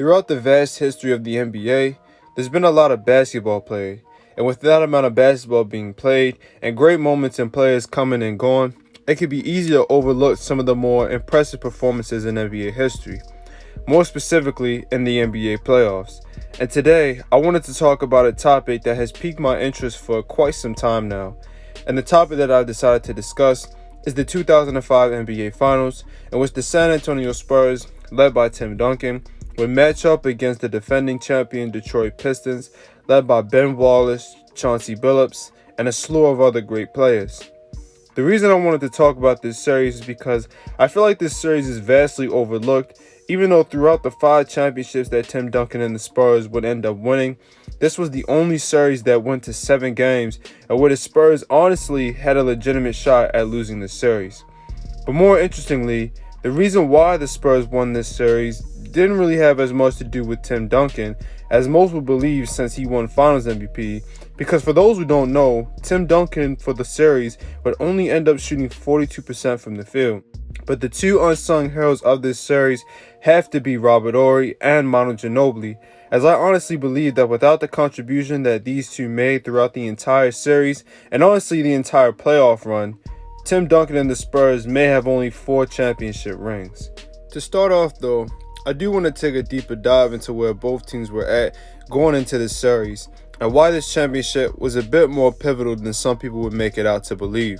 Throughout the vast history of the NBA, there's been a lot of basketball played, and with that amount of basketball being played and great moments and players coming and going, it can be easy to overlook some of the more impressive performances in NBA history, more specifically in the NBA playoffs. And today, I wanted to talk about a topic that has piqued my interest for quite some time now. And the topic that I've decided to discuss is the 2005 NBA Finals, in which the San Antonio Spurs, led by Tim Duncan, would match up against the defending champion Detroit Pistons, led by Ben Wallace, Chauncey Billups, and a slew of other great players. The reason I wanted to talk about this series is because I feel like this series is vastly overlooked, even though throughout the 5 championships that Tim Duncan and the Spurs would end up winning, this was the only series that went to 7 games and where the Spurs honestly had a legitimate shot at losing the series. But more interestingly, the reason why the Spurs won this series didn't really have as much to do with Tim Duncan as most would believe, since he won Finals MVP, because for those who don't know, Tim Duncan for the series would only end up shooting 42% from the field. But the two unsung heroes of this series have to be Robert Horry and Manu Ginobili, as I honestly believe that without the contribution that these two made throughout the entire series, and honestly the entire playoff run, Tim Duncan and the Spurs may have only 4 championship rings. To start off though, I do want to take a deeper dive into where both teams were at going into this series, and why this championship was a bit more pivotal than some people would make it out to believe.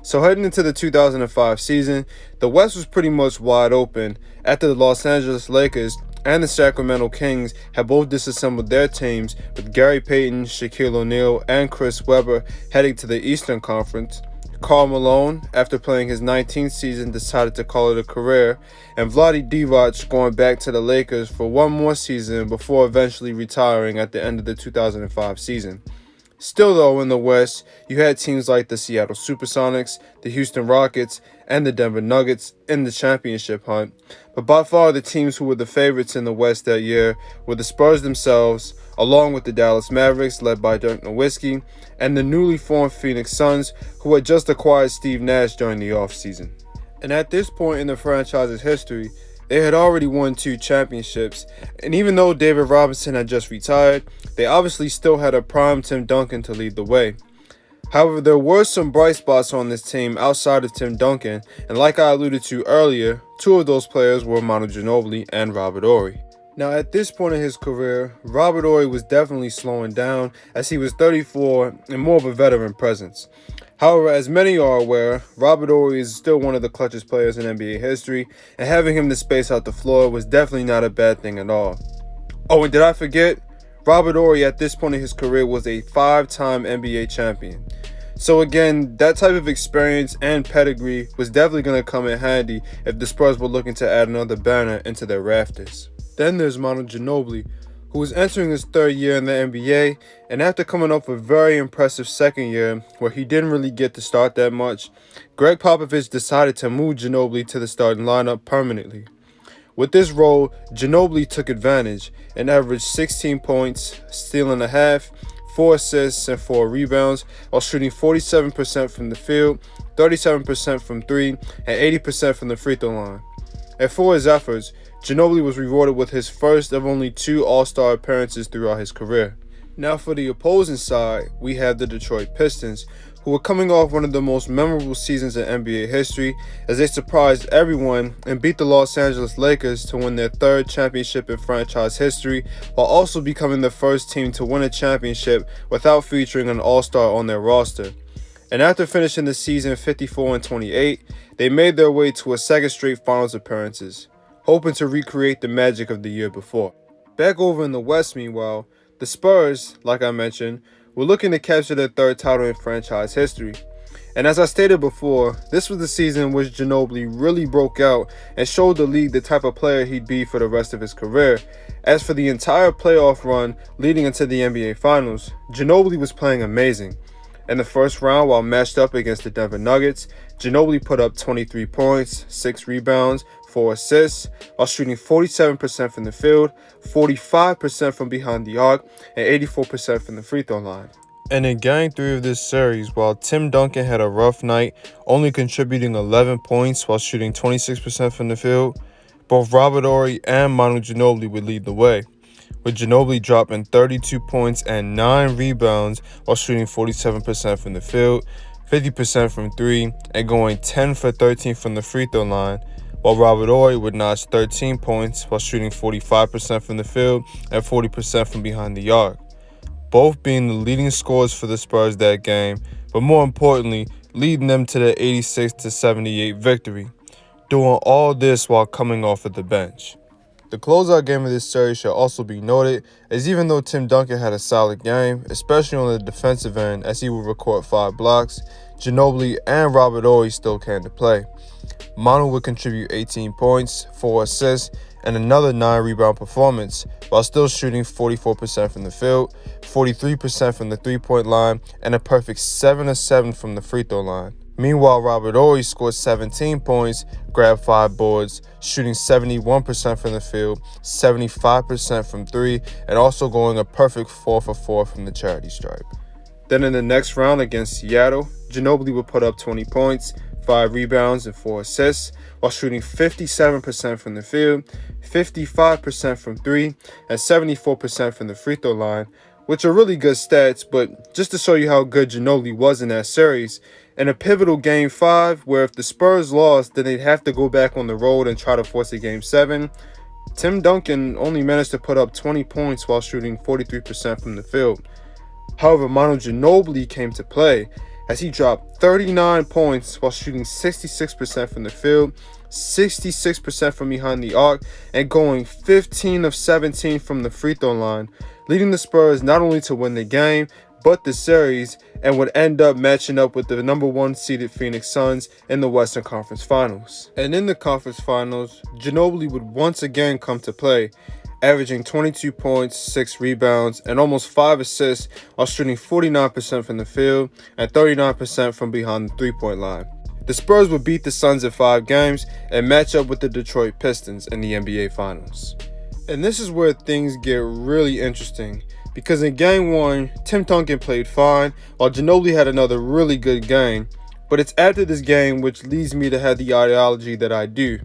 So heading into the 2005 season, the West was pretty much wide open after the Los Angeles Lakers and the Sacramento Kings had both disassembled their teams, with Gary Payton, Shaquille O'Neal, and Chris Webber heading to the Eastern Conference. Karl Malone, after playing his 19th season, decided to call it a career, and Vlade Divac going back to the Lakers for one more season before eventually retiring at the end of the 2005 season. Still though, in the West, you had teams like the Seattle SUPERSONICS, the Houston Rockets, and the Denver Nuggets in the championship hunt. But by far the teams who were the favorites in the West that year were the Spurs themselves, along with the Dallas Mavericks led by Dirk Nowitzki, and the newly formed Phoenix Suns, who had just acquired Steve Nash during the offseason. And at this point in the franchise's history, they had already won 2 championships, and even though David Robinson had just retired, they obviously still had a prime Tim Duncan to lead the way. However, there were some bright spots on this team outside of Tim Duncan, and like I alluded to earlier, 2 of those players were Manu Ginobili and Robert Horry. Now at this point in his career, Robert Horry was definitely slowing down, as he was 34 and more of a veteran presence. However, as many are aware, Robert Horry is still one of the clutchest players in NBA history, and having him to space out the floor was definitely not a bad thing at all. Oh, and did I forget? Robert Horry at this point in his career was a 5-time NBA champion. So again, that type of experience and pedigree was definitely going to come in handy if the Spurs were looking to add another banner into their rafters. Then there's Manu Ginobili, who was entering his 3rd year in the NBA, and after coming off a very impressive 2nd year where he didn't really get to start that much, Greg Popovich decided to move Ginobili to the starting lineup permanently. With this role, Ginobili took advantage and averaged 16 points, stealing a half, 4 assists, and 4 rebounds, while shooting 47% from the field, 37% from 3, and 80% from the free throw line. And for his efforts, Ginobili was rewarded with his first of only 2 All-Star appearances throughout his career. Now for the opposing side, we have the Detroit Pistons, who were coming off one of the most memorable seasons in NBA history, as they surprised everyone and beat the Los Angeles Lakers to win their 3rd championship in franchise history, while also becoming the first team to win a championship without featuring an All-Star on their roster. And after finishing the season 54-28, they made their way to a 2nd straight finals appearances, hoping to recreate the magic of the year before. Back over in the West, meanwhile, the Spurs, like I mentioned, were looking to capture their 3rd title in franchise history. And as I stated before, this was the season in which Ginobili really broke out and showed the league the type of player he'd be for the rest of his career. As for the entire playoff run leading into the NBA Finals, Ginobili was playing amazing. In the first round, while matched up against the Denver Nuggets, Ginobili put up 23 points, 6 rebounds, 4 assists, while shooting 47% from the field, 45% from behind the arc, and 84% from the free throw line. And in Game 3 of this series, while Tim Duncan had a rough night, only contributing 11 points while shooting 26% from the field, Both Robert Horry and Manu Ginobili would lead the way, with Ginobili dropping 32 points and 9 rebounds while shooting 47% from the field, 50% from 3, and going 10 for 13 from the free throw line, while Robert Horry would notch 13 points while shooting 45% from the field and 40% from behind the arc, both being the leading scorers for the Spurs that game, but more importantly, leading them to the 86-78 victory, doing all this while coming off of the bench. The closeout game of this series should also be noted, as even though Tim Duncan had a solid game, especially on the defensive end as he would record 5 blocks, Ginobili and Robert Horry still came to play. Manu would contribute 18 points, 4 assists, and another 9 rebound performance, while still shooting 44% from the field, 43% from the three-point line, and a perfect 7 of 7 from the free throw line. Meanwhile, Robert Horry scored 17 points, grabbed 5 boards, shooting 71% from the field, 75% from 3, and also going a perfect 4 for 4 from the charity stripe. Then in the next round against Seattle, Ginobili would put up 20 points, 5 rebounds, and 4 assists, while shooting 57% from the field, 55% from 3, and 74% from the free throw line, which are really good stats, but just to show you how good Ginobili was in that series, in a pivotal Game 5, where if the Spurs lost, then they'd have to go back on the road and try to force a Game 7, Tim Duncan only managed to put up 20 points while shooting 43% from the field. However, Manu Ginobili came to play, as he dropped 39 points while shooting 66% from the field, 66% from behind the arc, and going 15 of 17 from the free throw line, leading the Spurs not only to win the game, but the series, and would end up matching up with the number 1 seeded Phoenix Suns in the Western Conference Finals. And in the Conference Finals, Ginobili would once again come to play, averaging 22 points, 6 rebounds, and almost 5 assists while shooting 49% from the field and 39% from behind the three-point line. The Spurs would beat the Suns in 5 games and match up with the Detroit Pistons in the NBA Finals. And this is where things get really interesting, because in Game 1, Tim Duncan played fine, while Ginobili had another really good game, but it's after this game which leads me to have the ideology that I do.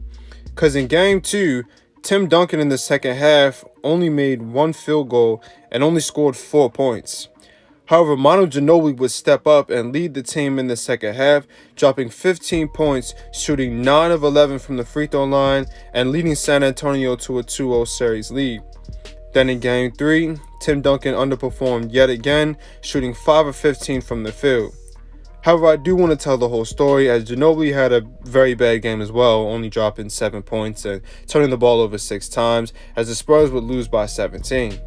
Because in Game 2, Tim Duncan in the second half only made 1 field goal and only scored 4 points. However, Manu Ginobili would step up and lead the team in the second half, dropping 15 points, shooting 9 of 11 from the free throw line, and leading San Antonio to a 2-0 series lead. Then in Game 3, Tim Duncan underperformed yet again, shooting 5 of 15 from the field. However, I do want to tell the whole story, as Ginobili had a very bad game as well, only dropping 7 points and turning the ball over 6 times, as the Spurs would lose by 17.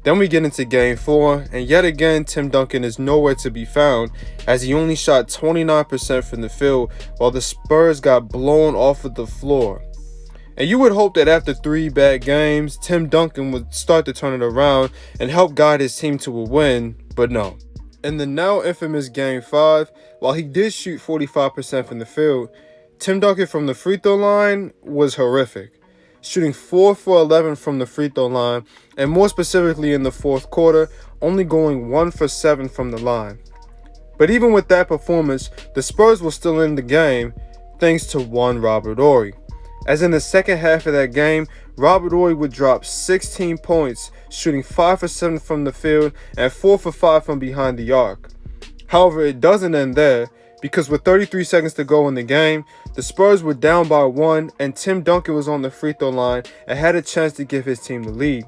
Then we get into Game 4, and yet again Tim Duncan is nowhere to be found, as he only shot 29% from the field, while the Spurs got blown off of the floor. And you would hope that after 3 bad games, Tim Duncan would start to turn it around and help guide his team to a win, but no. In the now infamous Game 5, while he did shoot 45% from the field, Tim Duncan from the free throw line was horrific, shooting 4 for 11 from the free throw line, and more specifically in the fourth quarter, only going 1 for 7 from the line. But even with that performance, the Spurs were still in the game thanks to one Robert Horry, as in the second half of that game, Robert Horry would drop 16 points, shooting 5 for 7 from the field and 4 for 5 from behind the arc. However, it doesn't end there, because with 33 seconds to go in the game, the Spurs were down by 1 and Tim Duncan was on the free throw line and had a chance to give his team the lead.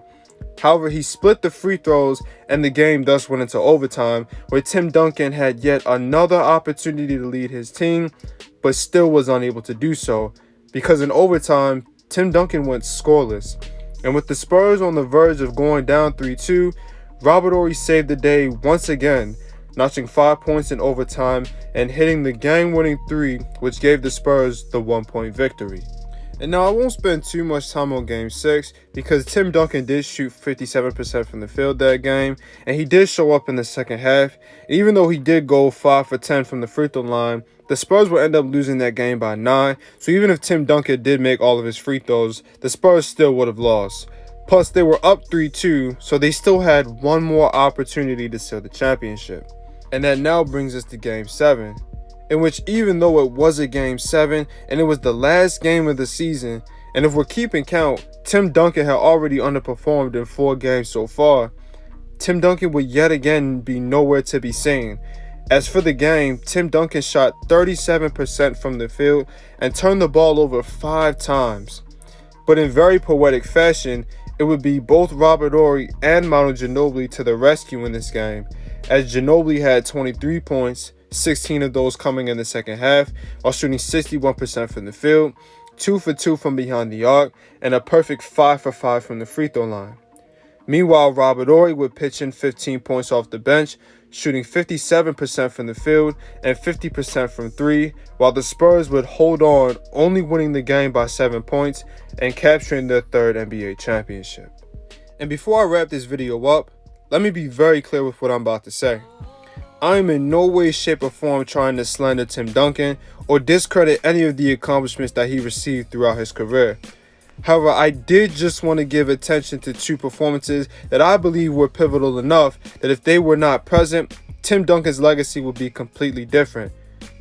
However, he split the free throws and the game thus went into overtime, where Tim Duncan had yet another opportunity to lead his team, but still was unable to do so, because in overtime, Tim Duncan went scoreless. And with the Spurs on the verge of going down 3-2, Robert Horry saved the day once again, notching 5 points in overtime and hitting the game-winning 3, which gave the Spurs the 1-point victory. And now I won't spend too much time on Game 6, because Tim Duncan did shoot 57% from the field that game, and he did show up in the second half. Even though he did go 5 for 10 from the free throw line, the Spurs will end up losing that game by 9, so even if Tim Duncan did make all of his free throws, the Spurs still would have lost. Plus, they were up 3-2, so they still had one more opportunity to seal the championship. And that now brings us to Game 7, in which even though it was a Game 7 and it was the last game of the season, And if we're keeping count, Tim Duncan had already underperformed in 4 games so far. Tim Duncan would yet again be nowhere to be seen. As for the game, Tim Duncan shot 37% from the field and turned the ball over 5 times. But in very poetic fashion, it would be both Robert Horry and Manu Ginobili to the rescue in this game, as Ginobili had 23 points, 16 of those coming in the second half, while shooting 61% from the field, 2 for 2 from behind the arc, and a perfect 5 for 5 from the free throw line. Meanwhile, Robert Horry would pitch in 15 points off the bench, shooting 57% from the field and 50% from 3, while the Spurs would hold on, only winning the game by 7 points and capturing their 3rd NBA championship. And before I wrap this video up, let me be very clear with what I'm about to say. I am in no way, shape, or form trying to slander Tim Duncan or discredit any of the accomplishments that he received throughout his career. However, I did just want to give attention to 2 performances that I believe were pivotal enough that if they were not present, Tim Duncan's legacy would be completely different.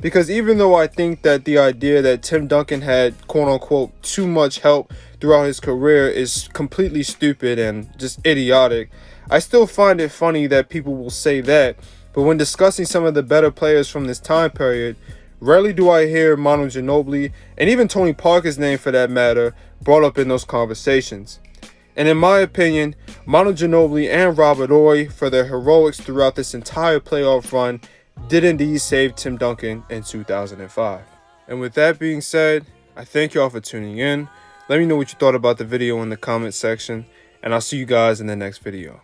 Because even though I think that the idea that Tim Duncan had quote-unquote too much help throughout his career is completely stupid and just idiotic, I still find it funny that people will say that, but when discussing some of the better players from this time period, rarely do I hear Manu Ginobili, and even Tony Parker's name for that matter, brought up in those conversations. And in my opinion, Manu Ginobili and Robert Horry, for their heroics throughout this entire playoff run, did indeed save Tim Duncan in 2005. And with that being said, I thank y'all for tuning in. Let me know what you thought about the video in the comment section, and I'll see you guys in the next video.